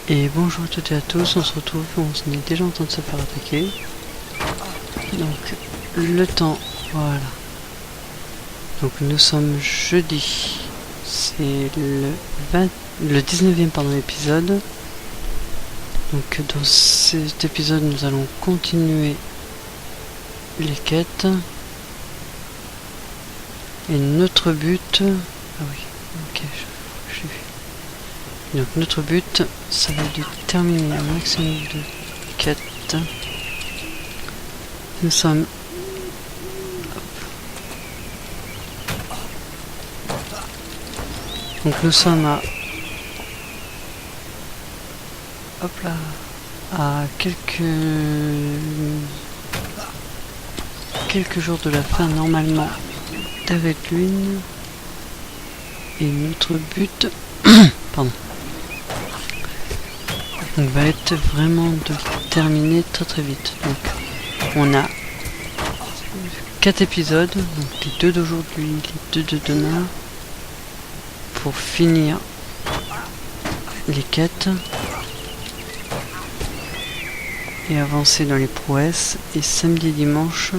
Et bonjour à toutes et à tous, on se retrouve, on est déjà en train de se faire attaquer. Donc le temps, voilà. Donc nous sommes jeudi, c'est le 19e épisode. Donc dans cet épisode nous allons continuer les quêtes. Et notre but... Ah oui, ok, j'ai vu. Donc notre but, ça va être de terminer un maximum de quêtes. Nous sommes... Donc nous sommes à... Hop là... À quelques jours de la fin normalement d'Ave Lune. Et notre but... Pardon. Donc va être vraiment de terminer très vite. Donc on a 4 épisodes, donc les 2 d'aujourd'hui, les 2 de demain, pour finir les quêtes et avancer dans les prouesses. Et samedi et dimanche,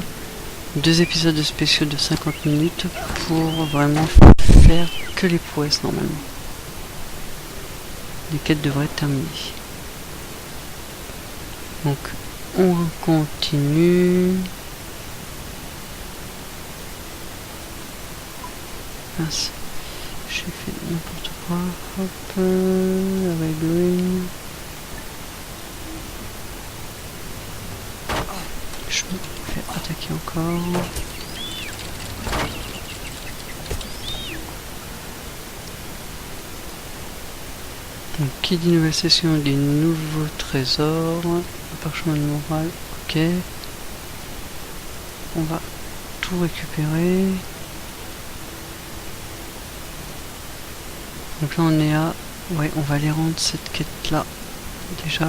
2 épisodes spéciaux de 50 minutes pour vraiment faire que les prouesses normalement. Les quêtes devraient être terminées. Donc on continue. Mince, j'ai fait n'importe quoi. Hop, avec lui. Je me fais attaquer encore. Donc qui dit nouvelle session dit nouveaux trésors. Parchemin de morale, ok. On va tout récupérer. Donc là on est à... Ouais, on va aller rendre cette quête là déjà.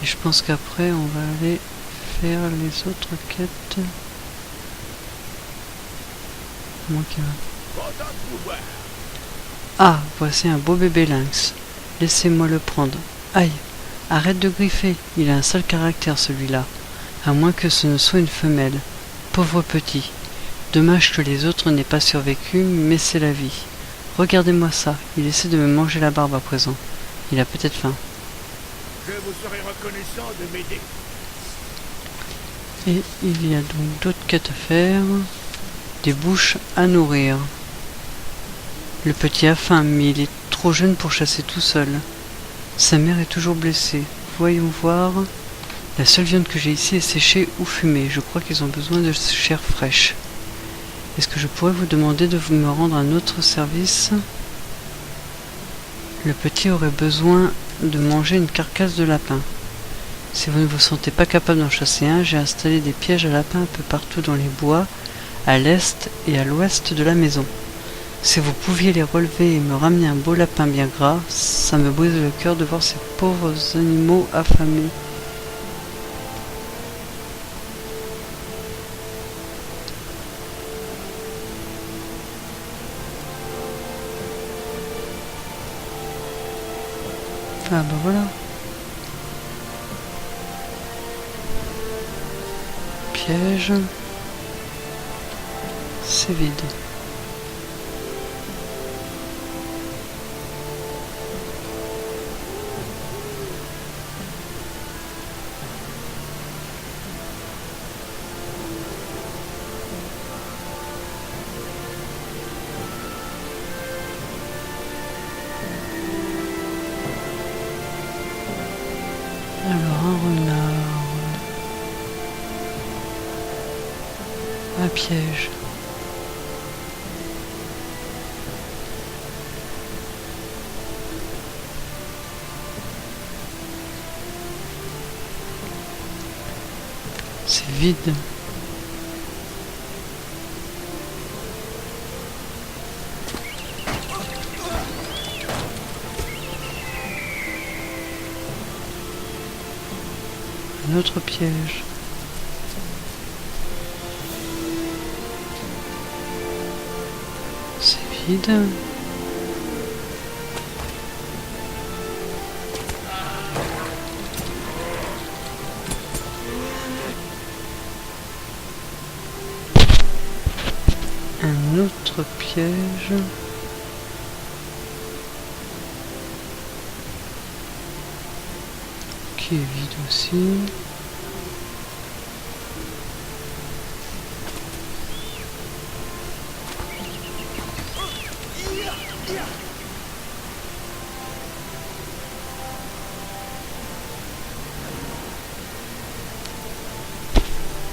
Et je pense qu'après on va aller faire les autres quêtes. Moi qui va. Ah, voici un beau bébé lynx. Laissez-moi le prendre. Aïe, arrête de griffer. Il a un sale caractère celui-là. À moins que ce ne soit une femelle. Pauvre petit. Dommage que les autres n'aient pas survécu, mais c'est la vie. Regardez-moi ça. Il essaie de me manger la barbe à présent. Il a peut-être faim. Je vous serai reconnaissant de m'aider. Et il y a donc d'autres quêtes à faire. Des bouches à nourrir. Le petit a faim, mais il est trop jeune pour chasser tout seul. Sa mère est toujours blessée. Voyons voir. La seule viande que j'ai ici est séchée ou fumée. Je crois qu'ils ont besoin de chair fraîche. Est-ce que je pourrais vous demander de me rendre un autre service? Le petit aurait besoin de manger une carcasse de lapin. Si vous ne vous sentez pas capable d'en chasser un, j'ai installé des pièges à lapins un peu partout dans les bois, à l'est et à l'ouest de la maison. Si vous pouviez les relever et me ramener un beau lapin bien gras, ça me brise le cœur de voir ces pauvres animaux affamés. Ah bah voilà. Piège. C'est vide. Alors un renard. Un piège. C'est vide. Un autre piège. vide. Un autre piège. Qui est vide aussi.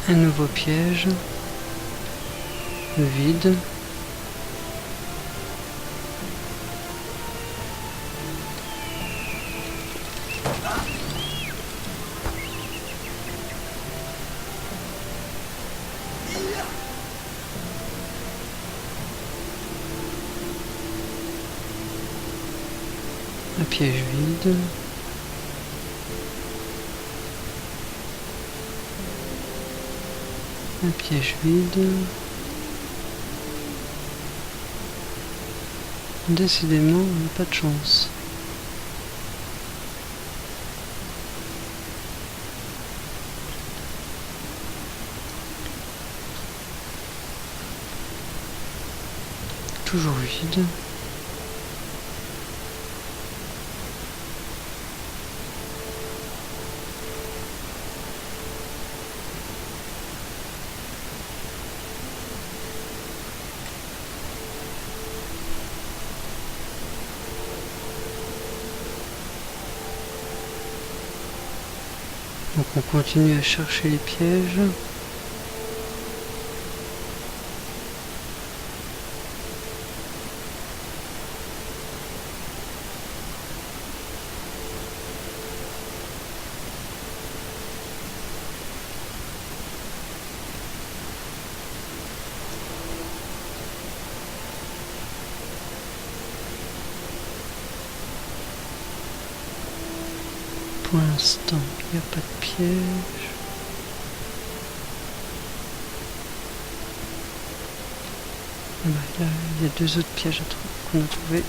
Un nouveau piège. Vide. Un piège vide. Un piège vide. Décidément, on n'a pas de chance. Toujours vide. Donc on continue à chercher les pièges. Pour l'instant, il n'y a pas de piège. Ah bah, là, il y a deux autres pièges qu'on a trouvés.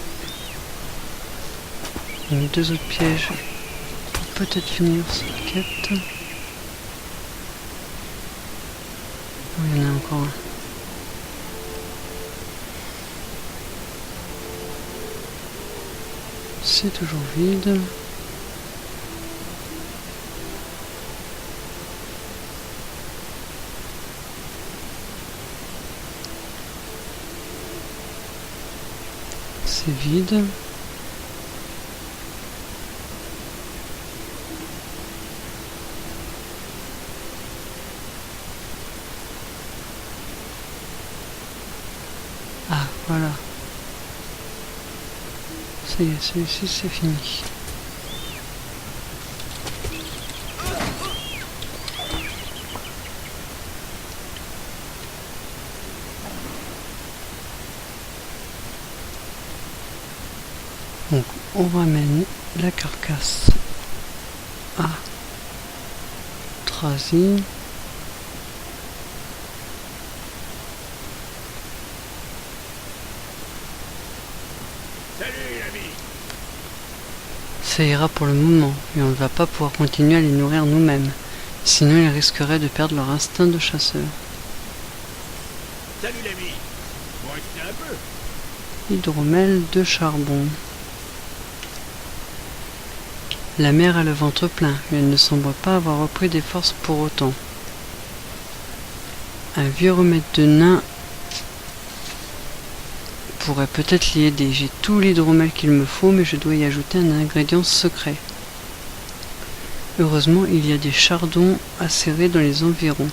Il y a deux autres pièges pour peut-être finir cette quête. Oh, il y en a encore un. C'est toujours vide. C'est vide. Ah, voilà. Ça y est, celui-ci c'est fini. Donc on ramène la carcasse à Trazy. Salut, l'ami. Ça ira pour le moment, et on ne va pas pouvoir continuer à les nourrir nous-mêmes. Sinon ils risqueraient de perdre leur instinct de chasseur. Salut, l'ami. Bon, restez un peu. Hydromel de charbon. La mère a le ventre plein, mais elle ne semble pas avoir repris des forces pour autant. Un vieux remède de nain pourrait peut-être l'y aider. J'ai tout l'hydromel qu'il me faut, mais je dois y ajouter un ingrédient secret. Heureusement, il y a des chardons acérés dans les environs.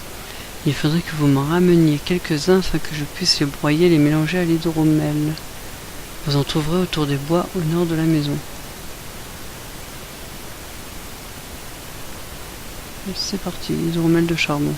Il faudrait que vous m'en rameniez quelques-uns afin que je puisse les broyer et les mélanger à l'hydromel. Vous en trouverez autour des bois au nord de la maison. C'est parti, hydromel de charbon.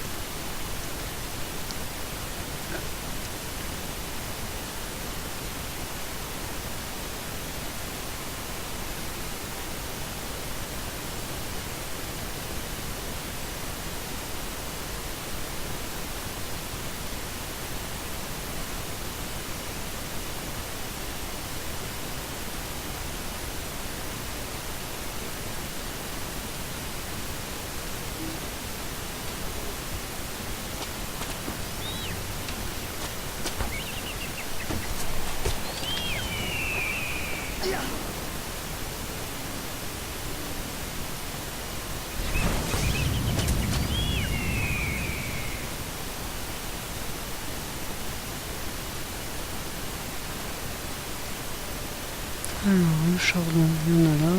Alors, le chardon, il y en a là.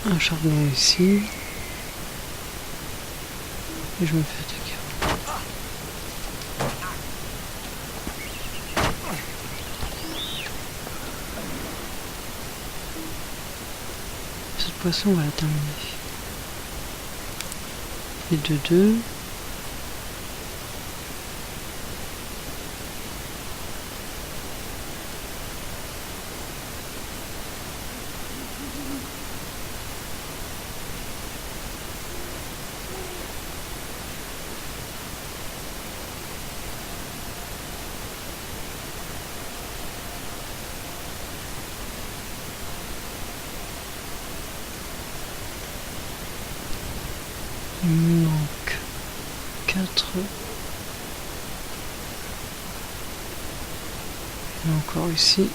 Un chardon ici. Et je me fais attaquer. Cette poisson, on va la terminer. Et de deux. Il me manque 4. Et encore ici.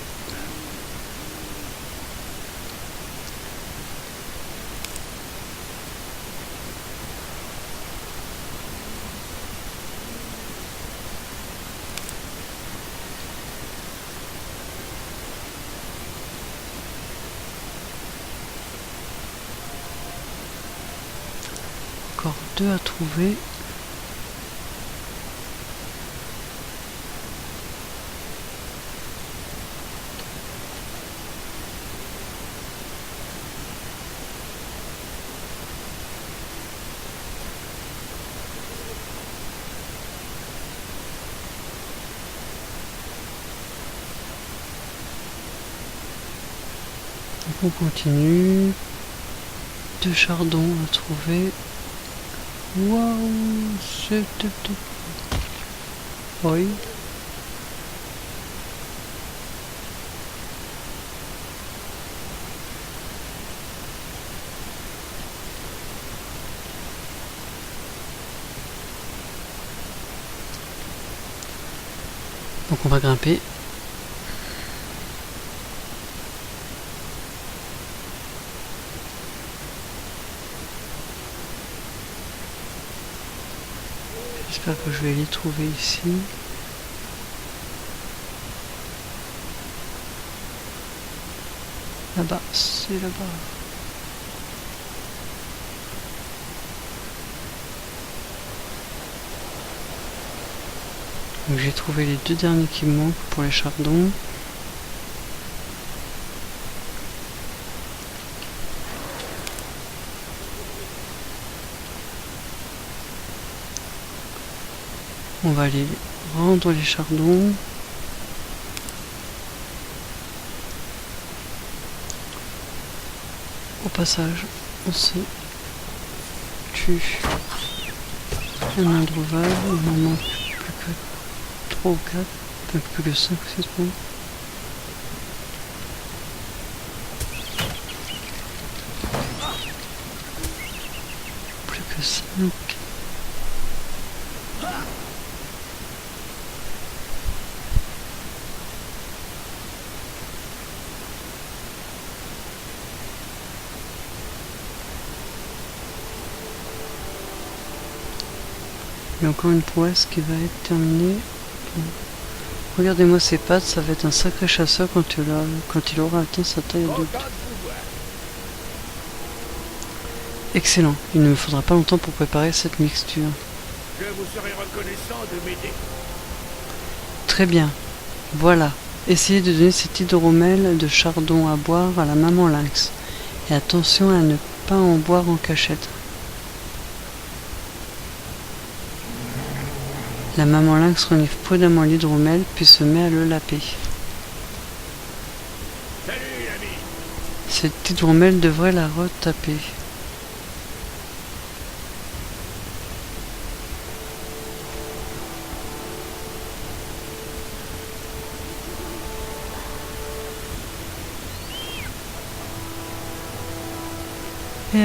Encore 2 à trouver. Donc on continue. 2 chardons à trouver. Waouh, c'était tout. Oui. Donc on va grimper. J'espère que je vais les trouver ici. Là-bas, c'est là-bas. Donc j'ai trouvé les 2 derniers qui me manquent pour les chardons. On va aller rendre les chardons. Au passage, on se tue un indroval. Il m'en manque plus que 3 ou 4, enfin plus que 5 ou 6 points. Plus que 5. Il y a encore une prouesse qui va être terminée. Regardez-moi ses pattes, ça va être un sacré chasseur quand il aura atteint sa taille adulte. Excellent, il ne me faudra pas longtemps pour préparer cette mixture. Je vous serai reconnaissant de m'aider. Très bien, voilà. Essayez de donner cette hydromel de chardon à boire à la maman lynx. Et attention à ne pas en boire en cachette. La maman lynx renifle prudemment l'hydromel puis se met à le laper. Salut, ami. Cet hydromel devrait la retaper.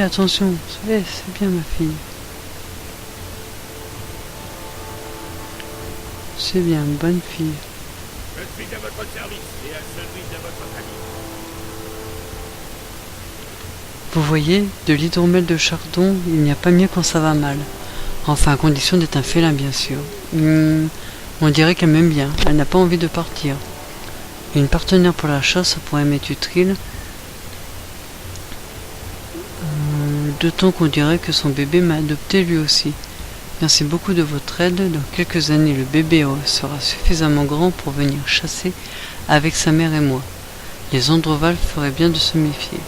attention, c'est bien ma fille. C'est bien, bonne fille. Je suis à votre service et à celui de votre famille. Vous voyez, de l'hydromel de chardon, il n'y a pas mieux quand ça va mal. Enfin, à condition d'être un félin, bien sûr. On dirait qu'elle m'aime bien, elle n'a pas envie de partir. Une partenaire pour la chasse pourrait m'être utile. D'autant qu'on dirait que son bébé m'a adopté lui aussi. Merci beaucoup de votre aide. Dans quelques années, le bébé sera suffisamment grand pour venir chasser avec sa mère et moi. Les Androval feraient bien de se méfier.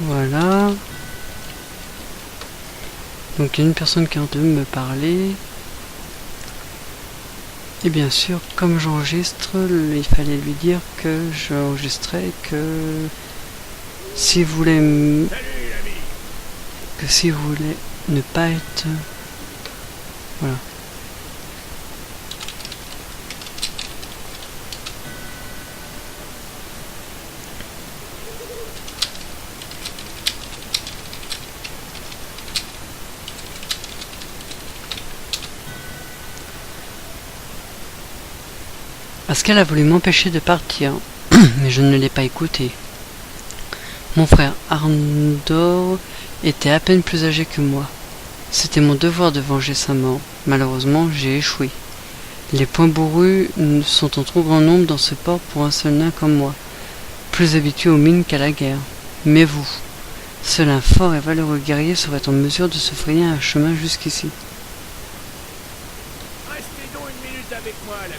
Voilà. Donc il y a une personne qui est en train de me parler. Et bien sûr, comme j'enregistre, il fallait lui dire que j'enregistrais, que si vous voulez ne pas être... Voilà. Parce qu'elle a voulu m'empêcher de partir, mais je ne l'ai pas écouté. Mon frère Arndor était à peine plus âgé que moi. C'était mon devoir de venger sa mort. Malheureusement, j'ai échoué. Les poings bourrus sont en trop grand nombre dans ce port pour un seul nain comme moi, plus habitué aux mines qu'à la guerre. Mais vous, seul un fort et valeureux guerrier serait en mesure de se frayer un chemin jusqu'ici. Restez donc une minute avec moi, l'ami.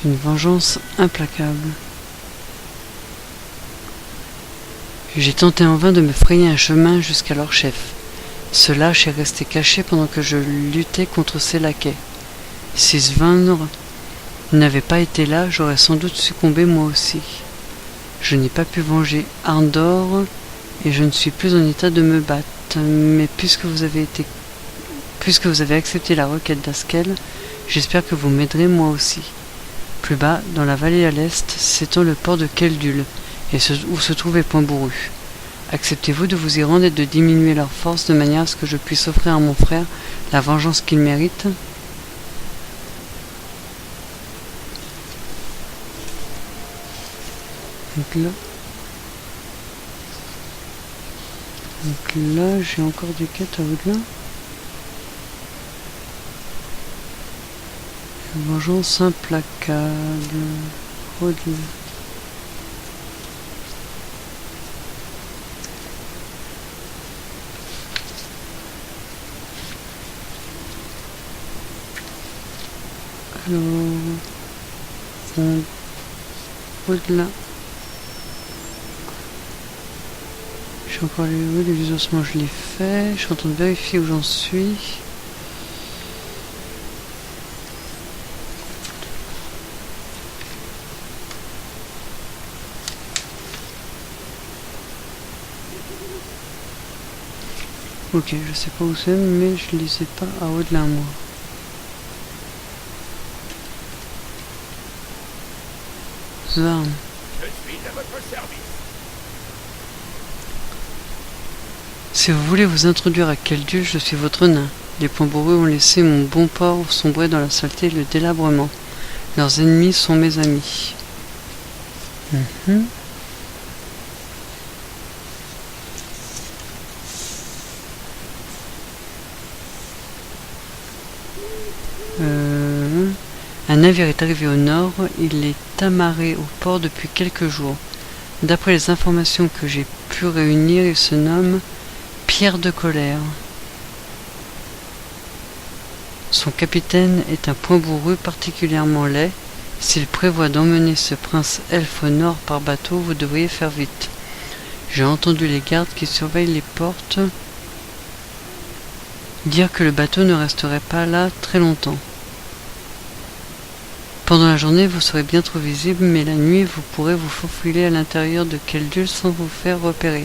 Une vengeance implacable. J'ai tenté en vain de me frayer un chemin jusqu'à leur chef. Ce lâche est resté caché pendant que je luttais contre ses laquais. Si Svendr n'avait pas été là, j'aurais sans doute succombé moi aussi. Je n'ai pas pu venger Arndor et je ne suis plus en état de me battre. Mais puisque vous avez accepté la requête d'Askel, j'espère que vous m'aiderez moi aussi. Plus bas, dans la vallée à l'est, s'étend le port de Keldul, où se trouvait Point-Bourru. Acceptez-vous de vous y rendre et de diminuer leur force de manière à ce que je puisse offrir à mon frère la vengeance qu'il mérite ? Donc là, j'ai encore des quêtes à au-delà. Vengeance implacable. Au-delà. Alors, au-delà. Je suis encore les ossements, je l'ai fait. Je suis en train de vérifier où j'en suis. Ok, je sais pas où c'est, mais je les ai pas à au-delà moi. Zarn. Je suis à votre service. Si vous voulez vous introduire à Keldul, je suis votre nain. Les points bourrus ont laissé mon bon port sombrer dans la saleté et le délabrement. Leurs ennemis sont mes amis. Un navire est arrivé au nord, il est amarré au port depuis quelques jours. D'après les informations que j'ai pu réunir, il se nomme Pierre de Colère. Son capitaine est un point bourru particulièrement laid. S'il prévoit d'emmener ce prince elfe au nord par bateau, vous devriez faire vite. J'ai entendu les gardes qui surveillent les portes dire que le bateau ne resterait pas là très longtemps. Pendant la journée, vous serez bien trop visible, mais la nuit, vous pourrez vous faufiler à l'intérieur de Keldul sans vous faire repérer.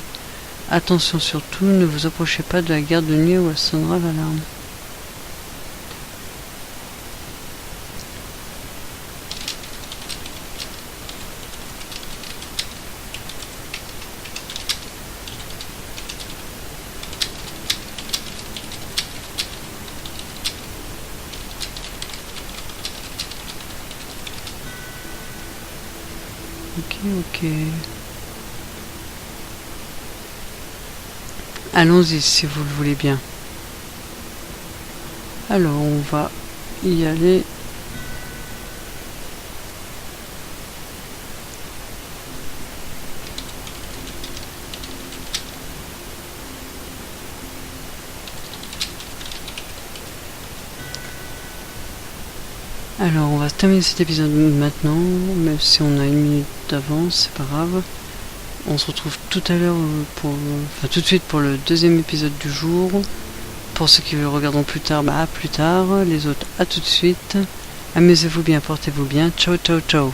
Attention surtout, ne vous approchez pas de la garde de nuit où elle sonnera l'alarme. Ok. Allons-y si vous le voulez bien. Alors on va y aller. Alors on va terminer cet épisode maintenant, même si on a une minute d'avance, c'est pas grave. On se retrouve tout à l'heure tout de suite pour le deuxième épisode du jour. Pour ceux qui le regarderont plus tard, à plus tard. Les autres, à tout de suite. Amusez-vous bien, portez-vous bien. Ciao, ciao, ciao.